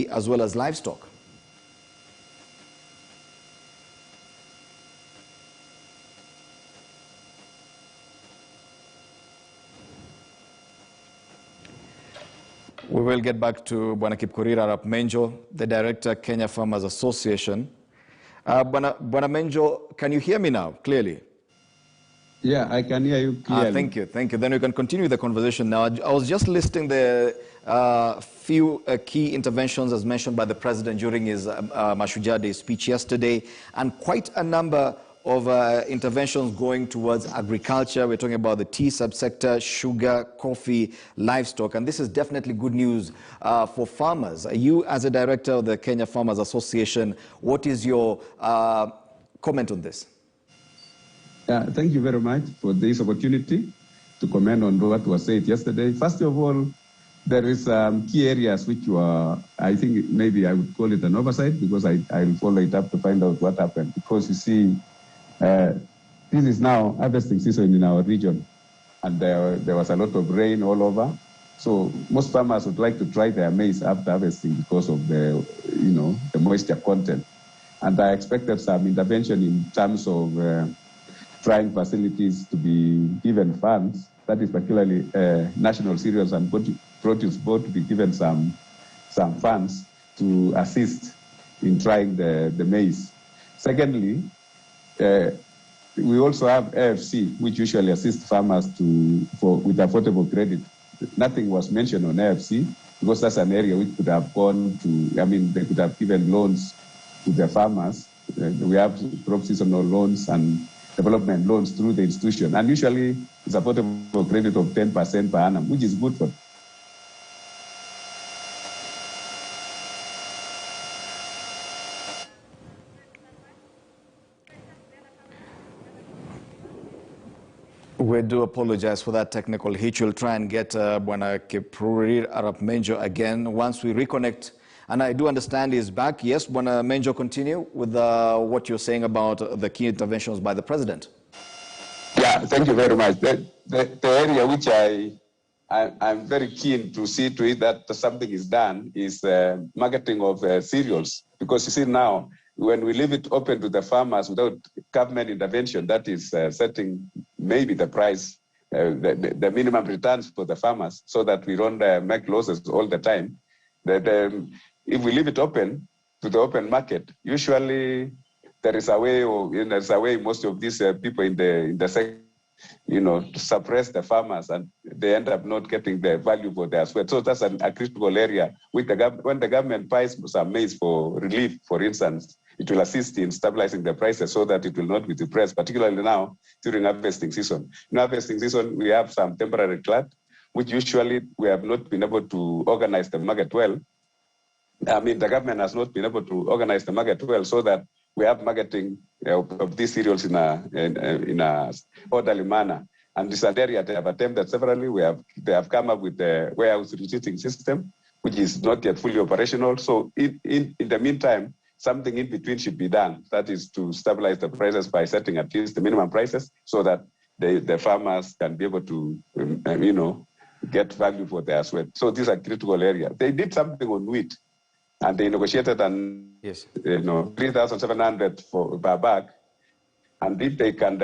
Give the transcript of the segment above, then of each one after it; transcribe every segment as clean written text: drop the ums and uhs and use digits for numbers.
as well as livestock. We will get back to Bwana Kipkorir Arap Menjo, the Director, Kenya Farmers Association. Bwana Menjo, can you hear me now clearly? Yeah, I can hear you clearly. Thank you, thank you. Then we can continue the conversation now. I was just listing the few key interventions as mentioned by the President during his Mashujaa Day speech yesterday, and quite a number of interventions going towards agriculture. We're talking about the tea subsector, sugar, coffee, livestock, and this is definitely good news for farmers. You, as a director of the Kenya Farmers Association, what is your comment on this? Thank you very much for this opportunity to comment on what was said yesterday. First of all, there is key areas which were, I think maybe I would call it an oversight, because I'll follow it up to find out what happened. Because you see, this is now harvesting season in our region, and there was a lot of rain all over. So most farmers would like to try their maize after harvesting because of the moisture content. And I expected some intervention in terms of trying facilities to be given funds, that is particularly National Cereals and Produce Board to be given some funds to assist in trying the maize. Secondly, we also have AFC, which usually assists farmers with affordable credit. Nothing was mentioned on AFC because that's an area which could have gone to, they could have given loans to the farmers. We have crop seasonal loans and development loans through the institution. And usually it's affordable credit of 10% per annum, which is good for them. We do apologize for that technical hitch. We'll try and get Bwana Kipkorir Arap Menjo again once we reconnect. And I do understand he's back. Yes, Bwana Menjo, continue with what you're saying about the key interventions by the President. Yeah, thank you very much. The area which I'm very keen to see to it that something is done is marketing of cereals. Because you see now, when we leave it open to the farmers without government intervention, that is setting maybe the price, the minimum returns for the farmers, so that we don't make losses all the time. If we leave it open to the open market, usually there is a way, most of these people in the sector, to suppress the farmers, and they end up not getting the value for their sweat. So that's a critical area. When the government buys some maize for relief, for instance, it will assist in stabilizing the prices so that it will not be depressed, particularly now during harvesting season. In harvesting season, we have some temporary glut, which usually we have not been able to organize the market well. The government has not been able to organize the market well so that we have marketing of these cereals in a orderly manner. And this is an area they have attempted severally. They have come up with the warehouse retreating system, which is not yet fully operational. So in the meantime, something in between should be done. That is to stabilize the prices by setting at least the minimum prices so that the farmers can be able to, get value for their sweat. So these are critical areas. They did something on wheat, and they negotiated 3,700 per bag. And if they can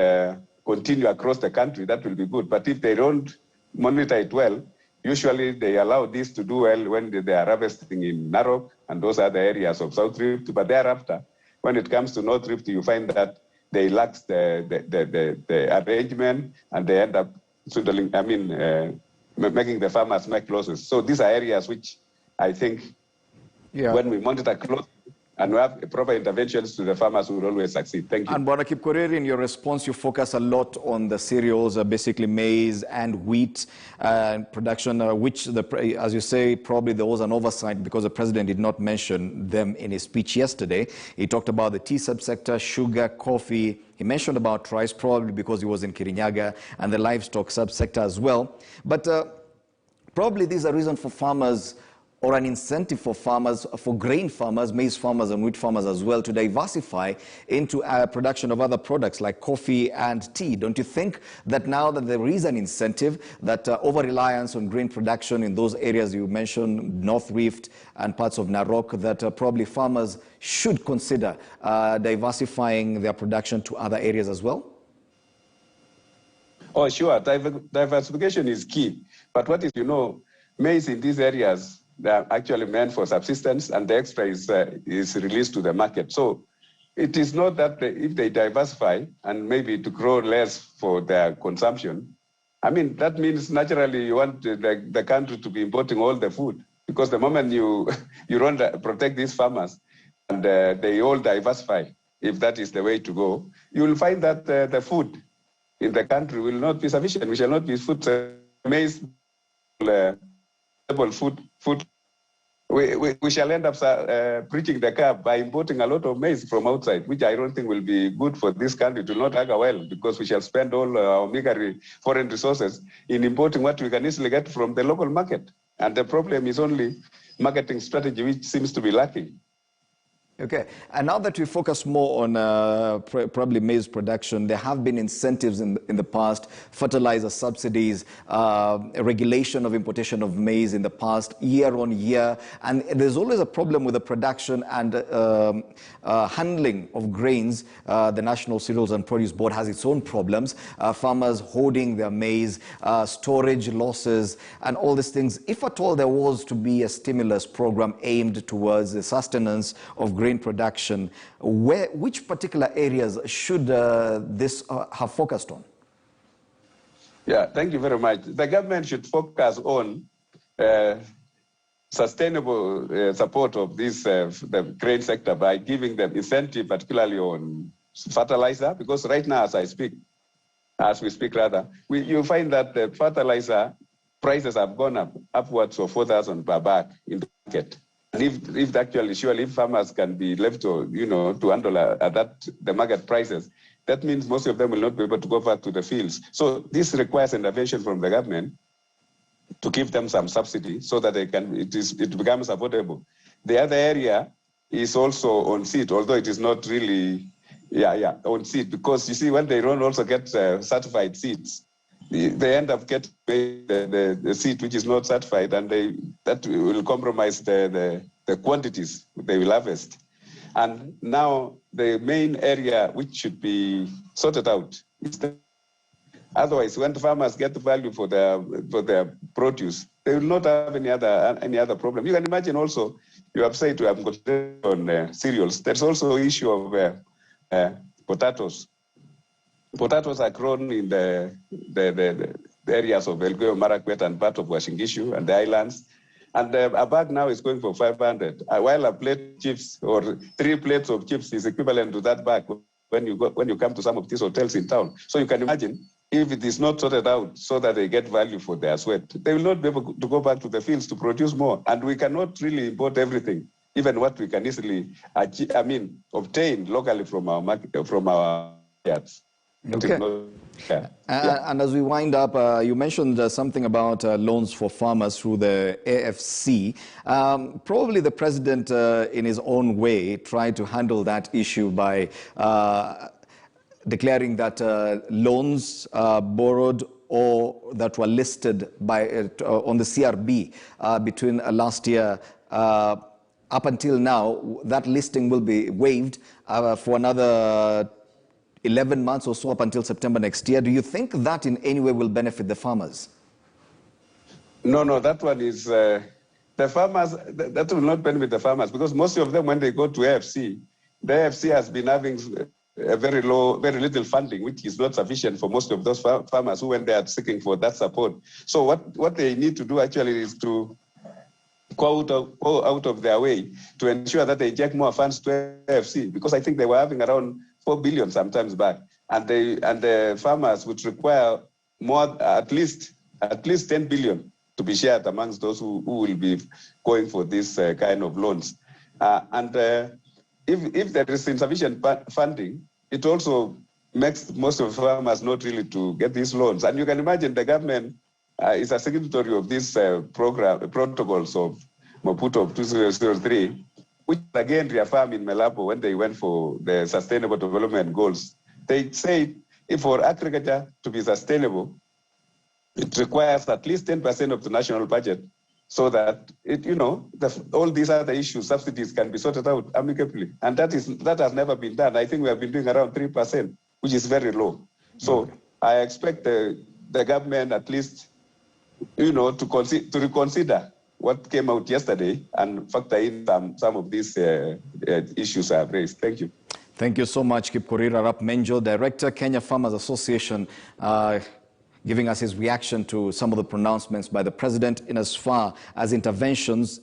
continue across the country, that will be good. But if they don't monitor it well, usually they allow this to do well when they are harvesting in Narok and those other areas of South Rift. But thereafter, when it comes to North Rift, you find that they lack the arrangement, and they end up making the farmers make losses. So these are areas which I think when we monitor closely and we have proper interventions to the farmers, we will always succeed. Thank you. And Bwana Kipkorir, in your response, you focus a lot on the cereals, basically maize and wheat production, which, as you say, probably there was an oversight because the President did not mention them in his speech yesterday. He talked about the tea subsector, sugar, coffee. He mentioned about rice, probably because he was in Kirinyaga, and the livestock subsector as well. But probably these are reasons for farmers or an incentive for farmers, for grain farmers, maize farmers and wheat farmers as well, to diversify into production of other products like coffee and tea? Don't you think that now that there is an incentive, that over-reliance on grain production in those areas you mentioned, North Rift and parts of Narok, that probably farmers should consider diversifying their production to other areas as well? Oh, sure. Diversification is key. But what is, maize in these areas, they are actually meant for subsistence, and the extra is released to the market. So it is not that if they diversify and maybe to grow less for their consumption, I mean, that means naturally you want the country to be importing all the food, because the moment you don't protect these farmers and they all diversify, if that is the way to go, you will find that the food in the country will not be sufficient. We shall not be food maize, food. We shall end up preaching the curve by importing a lot of maize from outside, which I don't think will be good for this country to not agger well, because we shall spend all our meager foreign resources in importing what we can easily get from the local market. And the problem is only marketing strategy, which seems to be lacking. Okay, and now that we focus more on probably maize production, there have been incentives in the past, fertilizer subsidies, regulation of importation of maize in the past, year on year, and there's always a problem with the production and handling of grains. The National Cereals and Produce Board has its own problems, farmers hoarding their maize, storage losses, and all these things. If at all there was to be a stimulus program aimed towards the sustenance of grain production, which particular areas should this have focused on? Yeah, thank you very much. The government should focus on sustainable support of this the grain sector by giving them incentive, particularly on fertilizer, because right now, as we speak, you find that the fertilizer prices have gone up upwards of 4,000 per bag in the market. And if farmers can be left to handle the market prices, that means most of them will not be able to go back to the fields. So this requires intervention from the government to give them some subsidy so that it becomes affordable. The other area is also on seed, although it is not really, on seed, because you see, when they don't also get certified seeds, they end up getting the seed which is not certified, and that will compromise the quantities they will harvest. And now the main area which should be sorted out is otherwise, when the farmers get the value for their produce, they will not have any other problem. You can imagine also, you have said to have on cereals. There's also an issue of potatoes. Potatoes are grown in the areas of Elgeyo Marakwet and part of Washingishu and the islands. And a bag now is going for 500, while a plate of chips or 3 plates of chips is equivalent to that bag when you come to some of these hotels in town. So you can imagine, if it is not sorted out so that they get value for their sweat, they will not be able to go back to the fields to produce more. And we cannot really import everything, even what we can easily obtain locally from our market, from our yards. Okay. And as we wind up, you mentioned something about loans for farmers through the AFC. Probably the president, in his own way, tried to handle that issue by declaring that loans borrowed or that were listed on the CRB between last year up until now, that listing will be waived for another 11 months or so, up until September next year. Do you think that in any way will benefit the farmers? No, that one is the farmers. That will not benefit the farmers, because most of them, when they go to AFC, the AFC has been having a very little funding, which is not sufficient for most of those farmers who, when they are seeking for that support. So what they need to do actually is to go out of their way to ensure that they inject more funds to AFC, because I think they were having around 4 billion sometimes back, and the farmers would require more, at least 10 billion to be shared amongst those who will be going for this kind of loans. If there is insufficient funding, it also makes most of the farmers not really to get these loans. And you can imagine the government is a signatory of these protocols of Maputo of 2003, which again reaffirmed in Malabo when they went for the Sustainable Development Goals. They said if for agriculture to be sustainable, it requires at least 10% of the national budget so that all these other issues, subsidies can be sorted out amicably. And that has never been done. I think we have been doing around 3%, which is very low. So I expect the government at least, to reconsider what came out yesterday and factor in some of these issues I have raised. Thank you. Thank you so much, Kipkorir Arap Menjo, Director, Kenya Farmers Association, giving us his reaction to some of the pronouncements by the president in as far as interventions